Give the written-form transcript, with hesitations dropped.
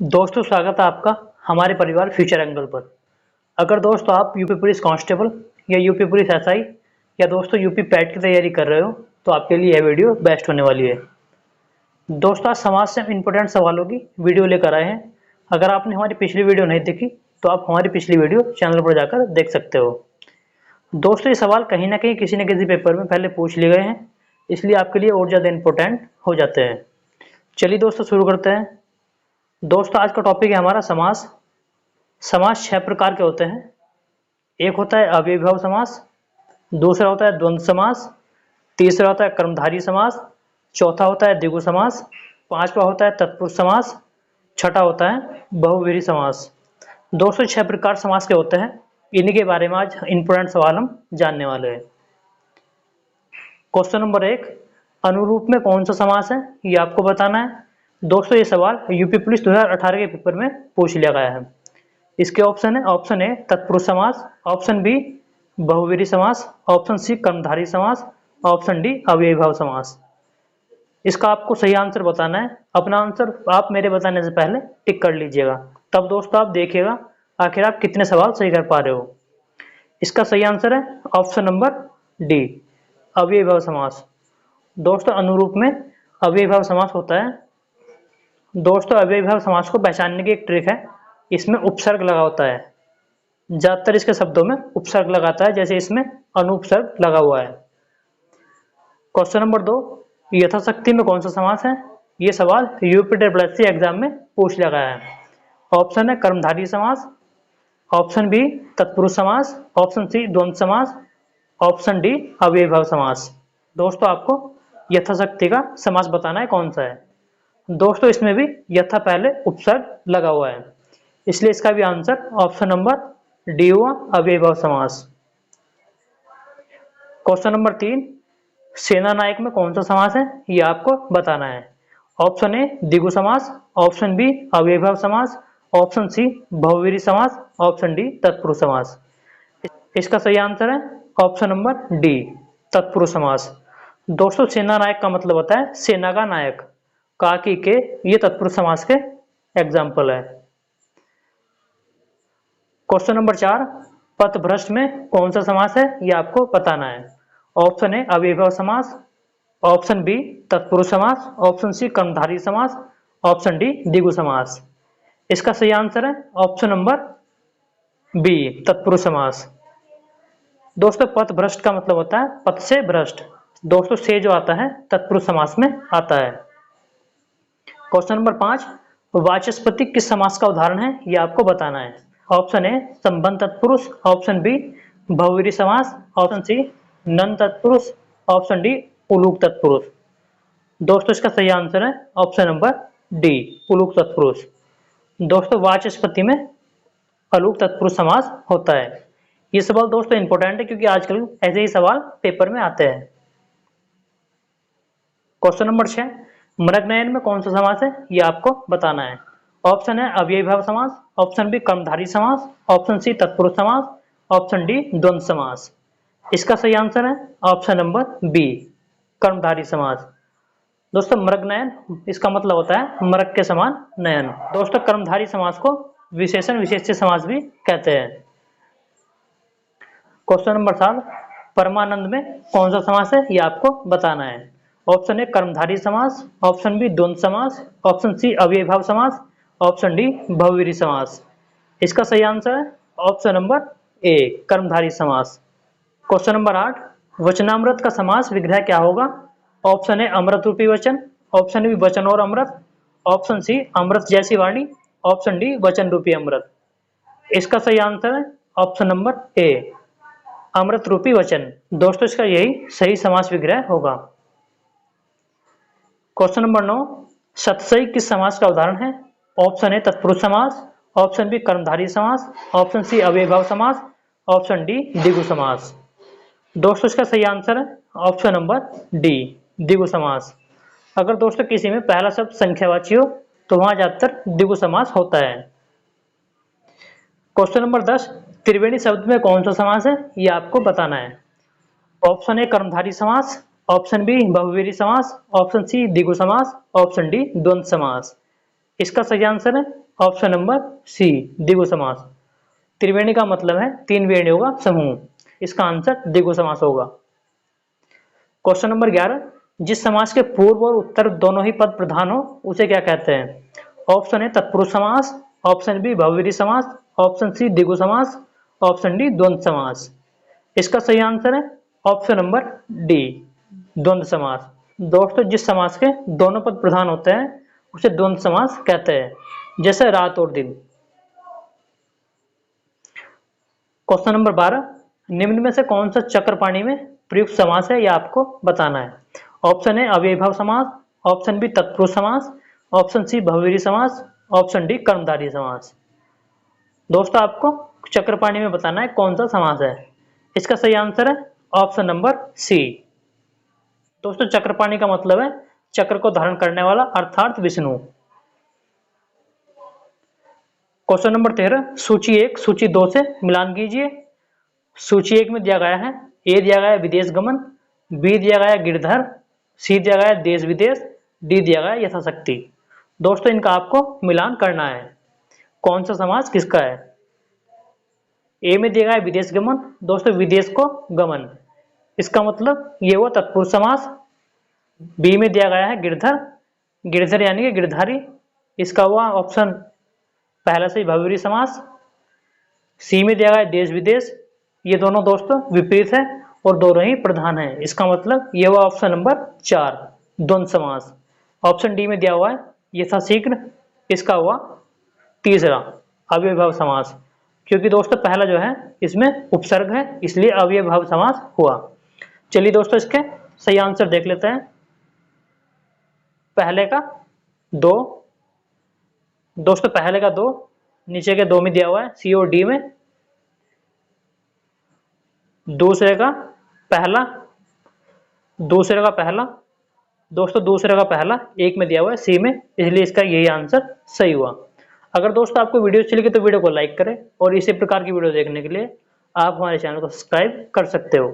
दोस्तों स्वागत है आपका हमारे परिवार फ्यूचर एंगल पर। अगर दोस्तों आप यूपी पुलिस कांस्टेबल या यूपी पुलिस एसआई या दोस्तों यूपी पैट की तैयारी कर रहे हो तो आपके लिए यह वीडियो बेस्ट होने वाली है। दोस्तों आज समाज से इंपॉर्टेंट सवालों की वीडियो लेकर आए हैं। अगर आपने हमारी पिछली वीडियो नहीं देखी तो आप हमारी पिछली वीडियो चैनल पर जाकर देख सकते हो। दोस्तों ये सवाल कहीं ना कहीं किसी न किसी पेपर में पहले पूछ लिए गए हैं, इसलिए आपके लिए और ज़्यादा इंपॉर्टेंट हो जाते हैं। चलिए दोस्तों शुरू करते हैं। दोस्तों आज का टॉपिक है हमारा समास। समास 6 प्रकार के होते हैं। एक होता है अव्ययीभाव समास, दूसरा होता है द्वंद्व समास, तीसरा होता है कर्मधारय समास, चौथा होता है द्विगु समास, पांचवा होता है तत्पुरुष समास, छठा होता है बहुव्रीहि समास। 206 प्रकार समास के होते हैं। इन्हीं के बारे में आज इंपोर्टेंट सवाल हम जानने वाले हैं। क्वेश्चन नंबर 1, अनुरूप में कौन सा समास है ये आपको बताना है। दोस्तों ये सवाल यूपी पुलिस 2018 के पेपर में पूछ लिया गया है। इसके ऑप्शन है, ऑप्शन ए तत्पुरुष समास, ऑप्शन बी बहुव्रीहि समास, ऑप्शन सी कर्मधारय समास, ऑप्शन डी अव्ययीभाव समास। इसका आपको सही आंसर बताना है। अपना आंसर आप मेरे बताने से पहले टिक कर लीजिएगा, तब दोस्तों आप देखिएगा आखिर आप कितने सवाल सही कर पा रहे हो। इसका सही आंसर है ऑप्शन नंबर डी अव्ययीभाव समास। दोस्तों अनुरूप में अव्ययीभाव समास होता है। दोस्तों अव्ययीभाव समास को पहचानने की एक ट्रिक है, इसमें उपसर्ग लगा होता है। ज्यादातर इसके शब्दों में उपसर्ग लगाता है, जैसे इसमें अनुपसर्ग लगा हुआ है। क्वेश्चन नंबर 2, यथाशक्ति में कौन सा समास है। ये सवाल यूपीएससी एग्जाम में पूछ लिया गया है। ऑप्शन है कर्मधारय समास, ऑप्शन बी तत्पुरुष समास, ऑप्शन सी द्वंद्व समास, ऑप्शन डी अव्ययीभाव समास। दोस्तों आपको यथाशक्ति का समास बताना है कौन सा है। दोस्तों इसमें भी यथा पहले उपसर्ग लगा हुआ है, इसलिए इसका भी आंसर ऑप्शन नंबर डी हुआ अव्ययीभाव समास। क्वेश्चन नंबर 3, सेना नायक में कौन सा समास है ये आपको बताना है। ऑप्शन ए द्विगु समास, ऑप्शन बी अव्ययीभाव समास, ऑप्शन सी बहुव्रीहि समास, ऑप्शन डी तत्पुरुष समास। इसका सही आंसर है ऑप्शन नंबर डी तत्पुरुष समास। दोस्तों सेना नायक का मतलब होता है सेना का नायक, काकी के, ये तत्पुरुष समास के एग्जाम्पल है। क्वेश्चन नंबर 4, पथभ्रष्ट में कौन सा समास है ये आपको बताना है। ऑप्शन ए अव्ययीभाव समास, ऑप्शन बी तत्पुरुष समास, ऑप्शन सी कर्मधारय समास, ऑप्शन डी द्विगु समास। इसका सही आंसर है ऑप्शन नंबर बी तत्पुरुष समास। दोस्तों पथभ्रष्ट का मतलब होता है पथ से भ्रष्ट। दोस्तों से जो आता है तत्पुरुष समास में आता है। क्वेश्चन नंबर 5, वाचस्पति किस समास का उदाहरण है ये आपको बताना है। ऑप्शन ए संबंध तत्पुरुष, ऑप्शन बी बहुव्रीहि समास, ऑप्शन सी नन तत्पुरुष, ऑप्शन डी उलूक तत्पुरुष। दोस्तों इसका सही आंसर है ऑप्शन नंबर डी उलूक तत्पुरुष। दोस्तों वाचस्पति में अलूक तत्पुरुष समास होता है। ये सवाल दोस्तों इंपॉर्टेंट है क्योंकि आजकल ऐसे ही सवाल पेपर में आते हैं। क्वेश्चन नंबर 6, मृगनयन में कौन सा समास है ये आपको बताना है। ऑप्शन है अव्ययीभाव समास, ऑप्शन बी कर्मधारय समास, ऑप्शन सी तत्पुरुष समास, ऑप्शन डी द्वंद्व समास। इसका सही आंसर है ऑप्शन नंबर बी कर्मधारय समास। दोस्तों मृगनयन इसका मतलब होता है मृग के समान नयन। दोस्तों कर्मधारय समास को विशेषण विशेष्य समास भी कहते हैं। क्वेश्चन नंबर 7, परमानंद में कौन सा समास है ये आपको बताना है। ऑप्शन ए कर्मधारय समास, ऑप्शन बी द्वंद्व समास, ऑप्शन सी अव्ययीभाव समास, ऑप्शन डी बहुव्रीहि समास। इसका सही आंसर है ऑप्शन नंबर ए कर्मधारय समास। क्वेश्चन नंबर 8, वचनामृत का समास विग्रह क्या होगा। ऑप्शन ए अमृत रूपी वचन, ऑप्शन बी वचन और अमृत, ऑप्शन सी अमृत जैसी वाणी, ऑप्शन डी वचन रूपी अमृत। इसका सही आंसर है ऑप्शन नंबर ए अमृत रूपी वचन। दोस्तों इसका यही सही समास विग्रह होगा। क्वेश्चन नंबर 9, सतसई किस समास का उदाहरण है। ऑप्शन ए तत्पुरुष समास, ऑप्शन बी कर्मधारय समास, ऑप्शन सी अव्ययीभाव समास, ऑप्शन डी द्विगु समास। दोस्तों इसका सही आंसर है ऑप्शन नंबर डी द्विगु समास। अगर दोस्तों किसी में पहला शब्द संख्यावाची हो तो वहां ज्यादातर द्विगु समास होता है। क्वेश्चन नंबर 10, त्रिवेणी शब्द में कौन सा समास है ये आपको बताना है। ऑप्शन ए कर्मधारय समास, ऑप्शन बी बहुव्रीहि समास, ऑप्शन सी द्विगु समास, ऑप्शन डी द्वंद्व समास। इसका सही आंसर है ऑप्शन नंबर सी, द्विगु समास। त्रिवेणी का मतलब है तीन वेणियों का समूह, इसका आंसर द्विगु समास होगा। क्वेश्चन नंबर 11, जिस समास के पूर्व और उत्तर दोनों ही पद प्रधान हो उसे क्या कहते हैं? ऑप्शन ए तत्पुरुष समास, ऑप्शन बी बहुव्रीहि समास, ऑप्शन सी द्विगु समास, ऑप्शन डी द्वंद्व समास। इसका सही आंसर है ऑप्शन नंबर डी, द्वंद्व समास। दोस्तों जिस समास के दोनों पद प्रधान होते हैं उसे द्वंद्व समास कहते हैं, जैसे रात और दिन। क्वेश्चन नंबर 12, निम्न में से कौन सा चक्रपाणी में प्रयुक्त समास है, यह आपको बताना है। ऑप्शन ए अव्ययीभाव समास, ऑप्शन बी तत्पुरुष समास, ऑप्शन सी बहुव्रीहि समास, ऑप्शन डी कर्मधारय समास। दोस्तों आपको चक्रपाणी में बताना है कौन सा समास है। इसका सही आंसर है ऑप्शन नंबर सी। दोस्तों चक्रपाणी का मतलब है चक्र को धारण करने वाला अर्थात विष्णु। क्वेश्चन नंबर 13, सूची 1 सूची 2 से मिलान कीजिए। सूची 1 में दिया गया है ए दिया गया है विदेश गमन, बी दिया गया है गिरधर, सी दिया गया है देश विदेश, डी दिया गया है यथाशक्ति। दोस्तों इनका आपको मिलान करना है, कौन सा समास किसका है। ए में दिया गया है विदेश गमन, दोस्तों विदेश को गमन, इसका मतलब ये हुआ तत्पुरुष समास। बी में दिया गया है गिरधर, गिरधर यानी कि गिरधारी, इसका हुआ ऑप्शन पहला से बहुव्रीहि समास। सी में दिया गया है देश विदेश, ये दोनों दोस्तों विपरीत है और दोनों ही प्रधान है, इसका मतलब ये हुआ ऑप्शन नंबर 4 द्वंद्व समास। ऑप्शन डी में दिया हुआ है यथाशीघ्र, इसका हुआ तीसरा अव्ययीभाव समास, क्योंकि दोस्तों पहला जो है इसमें उपसर्ग है इसलिए अव्ययीभाव समास हुआ। चलिए दोस्तों इसके सही आंसर देख लेते हैं। पहले का 2, दोस्तों पहले का 2 नीचे के 2 में दिया हुआ है सी और डी में। दूसरे का पहला, दूसरे का पहला, दोस्तों दूसरे का पहला 1 में दिया हुआ है सी में, इसलिए इसका यही आंसर सही हुआ। अगर दोस्तों आपको वीडियो अच्छी लगी तो वीडियो को लाइक करें और इसी प्रकार की वीडियो देखने के लिए आप हमारे चैनल को सब्सक्राइब कर सकते हो।